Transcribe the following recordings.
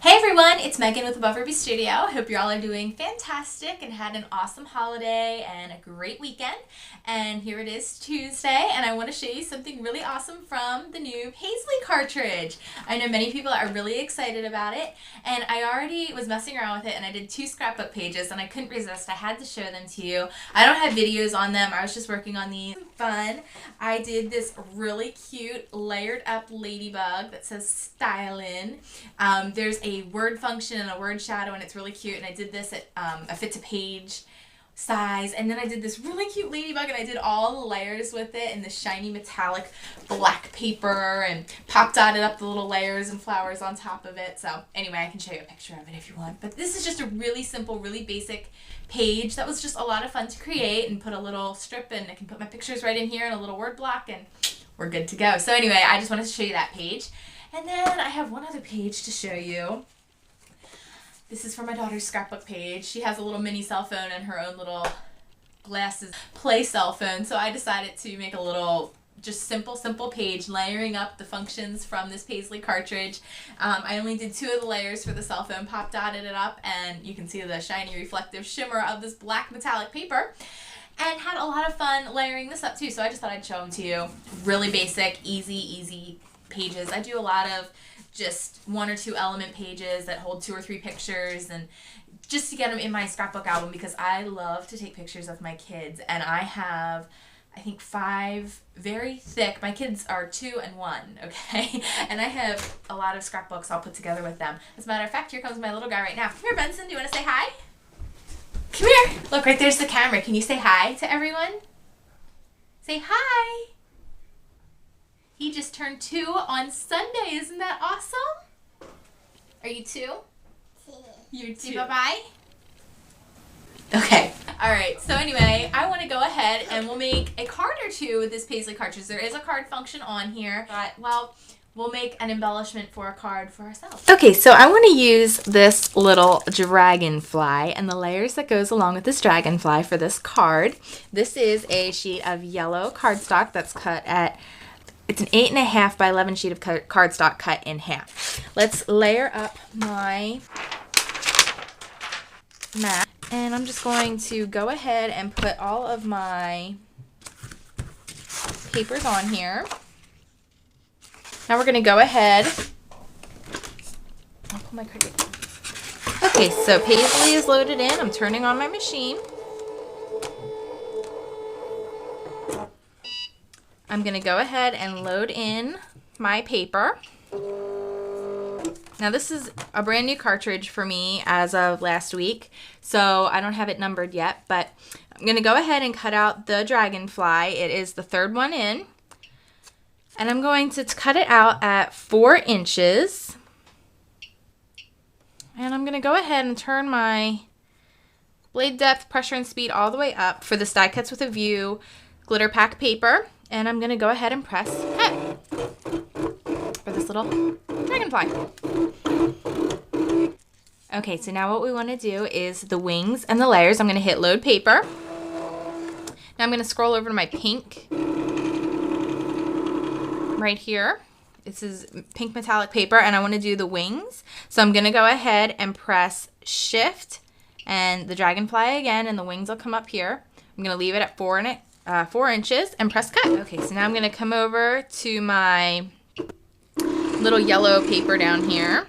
Hey everyone, it's Megan with Above Ruby Studio. Hope you all are doing fantastic and had an awesome holiday and a great weekend. And here it is Tuesday, and I want to show you something really awesome from the new Paisley cartridge. I know many people are really excited about it, and I already was messing around with it, and I did 2 scrapbook pages, and I couldn't resist. I had to show them to you. I don't have videos on them. I was just working on these. Fun. I did this really cute layered up ladybug that says stylin'. There's a word function and a word shadow, and it's really cute, and I did this at a fit to page size, and then I did this really cute ladybug, and I did all the layers with it in the shiny metallic black paper and pop dotted up the little layers and flowers on top of it. So anyway, I can show you a picture of it if you want, but this is just a really simple, really basic page that was just a lot of fun to create, and put a little strip, and I can put my pictures right in here and a little word block, and we're good to go. So anyway, I just wanted to show you that page. And then I have one other page to show you. This is for my daughter's scrapbook page. She has a little mini cell phone and her own little glasses play cell phone. So I decided to make a little just simple page layering up the functions from this Paisley cartridge. I only did 2 of the layers for the cell phone, pop dotted it up, and you can see the shiny reflective shimmer of this black metallic paper. And had a lot of fun layering this up too. So I just thought I'd show them to you. Really basic, easy pages. I do a lot of just 1 or 2 element pages that hold 2 or 3 pictures, and just to get them in my scrapbook album, because I love to take pictures of my kids, and I have, I think, 5 very thick. My kids are 2 and 1, okay? And I have a lot of scrapbooks I'll put together with them. As a matter of fact, here comes my little guy right now. Come here, Benson. Do you want to say hi? Come here. Look, right there's the camera. Can you say hi to everyone? Say hi. He just turned 2 on Sunday. Isn't that awesome? Are you 2? You're 2. Bye-bye? Okay. All right. So anyway, I want to go ahead and we'll make a card or 2 with this Paisley cartridge. There is a card function on here, but, well, we'll make an embellishment for a card for ourselves. Okay, so I want to use this little dragonfly and the layers that goes along with this dragonfly for this card. This is a sheet of yellow cardstock that's cut at... It's an 8.5 by 11 sheet of cardstock cut in half. Let's layer up my mat. And I'm just going to go ahead and put all of my papers on here. Now we're going to go ahead. I'll pull my Cricut. Okay, so Paisley is loaded in. I'm turning on my machine. I'm going to go ahead and load in my paper. Now this is a brand new cartridge for me as of last week, so I don't have it numbered yet, but I'm going to go ahead and cut out the dragonfly. It is the 3rd one in, and I'm going to cut it out at 4 inches. And I'm going to go ahead and turn my blade depth, pressure, and speed all the way up for this Die Cuts with a View glitter pack paper. And I'm going to go ahead and press cut for this little dragonfly. Okay, so now what we want to do is the wings and the layers. I'm going to hit load paper. Now I'm going to scroll over to my pink right here. This is pink metallic paper, and I want to do the wings. So I'm going to go ahead and press shift and the dragonfly again, and the wings will come up here. I'm going to leave it at 4 inches and press cut. Okay, so now I'm going to come over to my little yellow paper down here.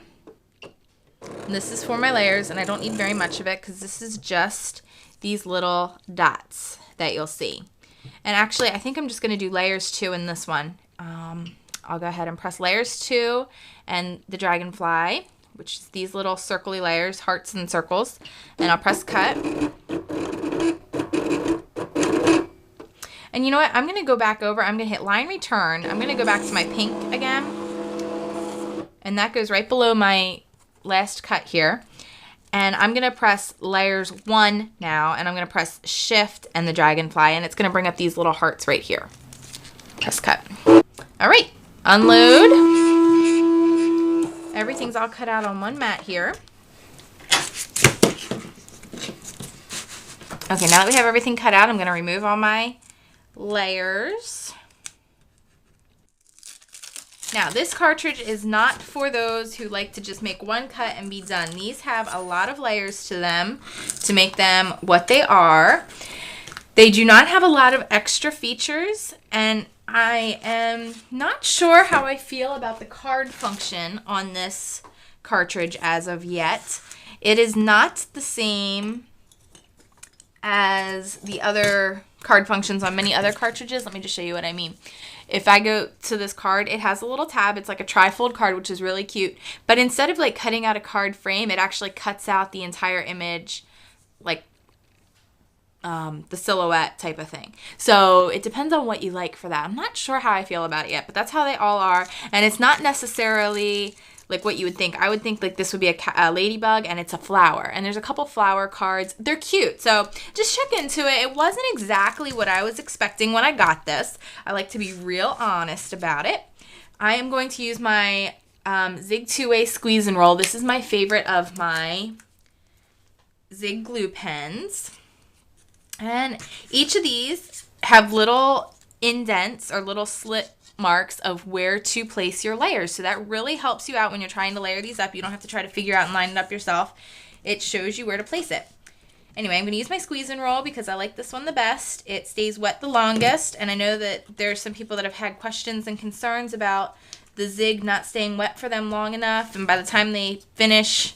And this is for my layers, and I don't need very much of it because this is just these little dots that you'll see. And actually, I think I'm just going to do layers 2 in this one. I'll go ahead and press layers 2 and the dragonfly, which is these little circly layers, hearts and circles, and I'll press cut. And you know what? I'm going to go back over. I'm going to hit line return. I'm going to go back to my pink again. And that goes right below my last cut here. And I'm going to press layers 1 now. And I'm going to press shift and the dragonfly. And it's going to bring up these little hearts right here. Press cut. All right. Unload. Everything's all cut out on one mat here. Okay, now that we have everything cut out, I'm going to remove all my layers. Now, this cartridge is not for those who like to just make one cut and be done. These have a lot of layers to them to make them what they are. They do not have a lot of extra features, and I am not sure how I feel about the card function on this cartridge as of yet. It is not the same as the other card functions on many other cartridges. Let me just show you what I mean. If I go to this card, it has a little tab. It's like a trifold card, which is really cute. But instead of like cutting out a card frame, it actually cuts out the entire image, like the silhouette type of thing. So it depends on what you like for that. I'm not sure how I feel about it yet, but that's how they all are. And it's not necessarily like what you would think. I would think like this would be a ladybug and it's a flower. And there's a couple flower cards. They're cute. So just check into it. It wasn't exactly what I was expecting when I got this. I like to be real honest about it. I am going to use my Zig 2-way squeeze and roll. This is my favorite of my Zig glue pens. And each of these have little indents or little slit marks of where to place your layers. So that really helps you out when you're trying to layer these up. You don't have to try to figure out and line it up yourself. It shows you where to place it. Anyway, I'm going to use my squeeze and roll because I like this one the best. It stays wet the longest, and I know that there's some people that have had questions and concerns about the Zig not staying wet for them long enough, and by the time they finish,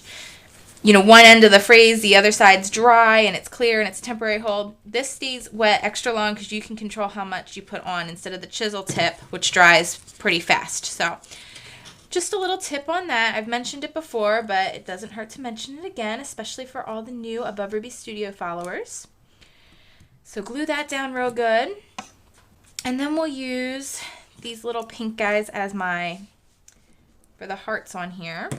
you know, one end of the phrase, the other side's dry and it's clear and it's a temporary hold. This stays wet extra long because you can control how much you put on instead of the chisel tip, which dries pretty fast. So just a little tip on that. I've mentioned it before, but it doesn't hurt to mention it again, especially for all the new Above Ruby Studio followers. So glue that down real good. And then we'll use these little pink guys as for the hearts on here.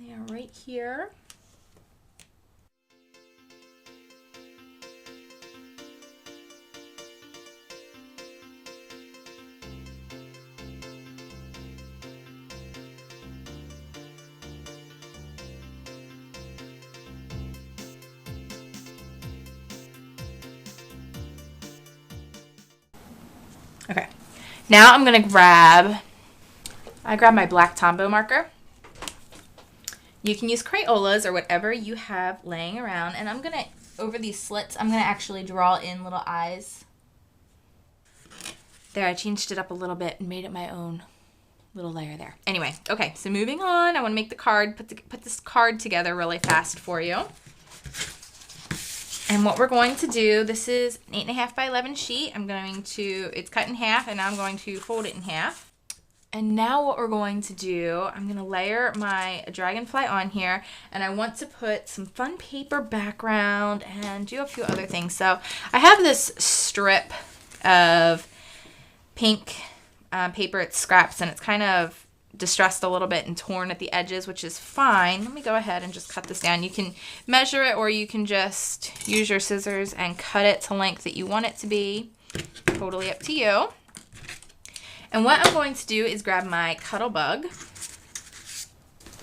They are right here. Okay, now I'm gonna grab my black Tombow marker. You can use Crayolas or whatever you have laying around, and I'm gonna, over these slits, I'm gonna actually draw in little eyes. There, I changed it up a little bit and made it my own little layer there. Anyway, okay, so moving on, I wanna make the card, put this card together really fast for you. And what we're going to do, this is an 8.5 by 11 sheet. It's cut in half, and now I'm going to fold it in half. And now what we're going to do, I'm going to layer my dragonfly on here, and I want to put some fun paper background and do a few other things. So I have this strip of pink paper. It's scraps, and it's kind of distressed a little bit and torn at the edges, which is fine. Let me go ahead and just cut this down. You can measure it, or you can just use your scissors and cut it to length that you want it to be. Totally up to you. And what I'm going to do is grab my Cuttlebug.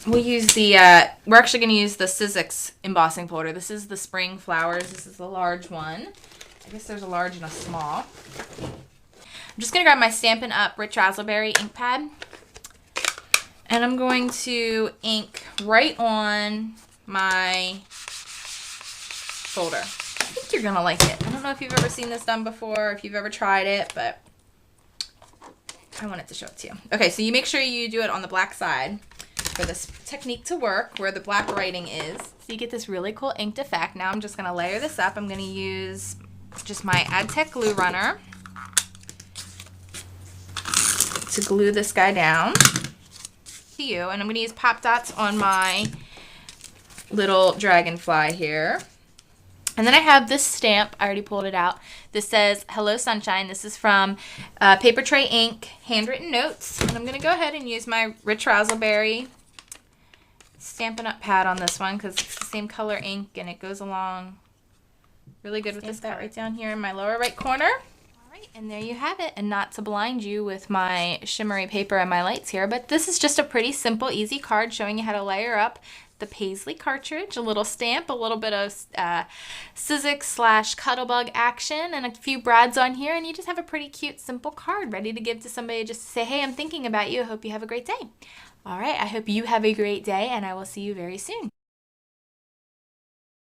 We'll use we're actually going to use the Sizzix embossing folder. This is the spring flowers. This is the large one. I guess there's a large and a small. I'm just going to grab my Stampin' Up! Rich Razzleberry ink pad. And I'm going to ink right on my folder. I think you're going to like it. I don't know if you've ever seen this done before, if you've ever tried it, but I wanted to show it to you. Okay, so you make sure you do it on the black side for this technique to work, where the black writing is. So you get this really cool inked effect. Now I'm just going to layer this up. I'm going to use just my AdTech glue runner to glue this guy down. And I'm going to use pop dots on my little dragonfly here. And then I have this stamp. I already pulled it out. This says, "Hello Sunshine." This is from Paper Tray Ink Handwritten Notes. And I'm going to go ahead and use my Rich Razzleberry Stampin' Up! Pad on this one, because it's the same color ink and it goes along really good with this guy right down here in my lower right corner. And there you have it. And not to blind you with my shimmery paper and my lights here, but this is just a pretty simple, easy card showing you how to layer up the Paisley cartridge, a little stamp, a little bit of Sizzix/Cuttlebug action, and a few brads on here, and you just have a pretty cute, simple card ready to give to somebody just to say, hey, I'm thinking about you. I hope you have a great day. All right, I hope you have a great day, and I will see you very soon.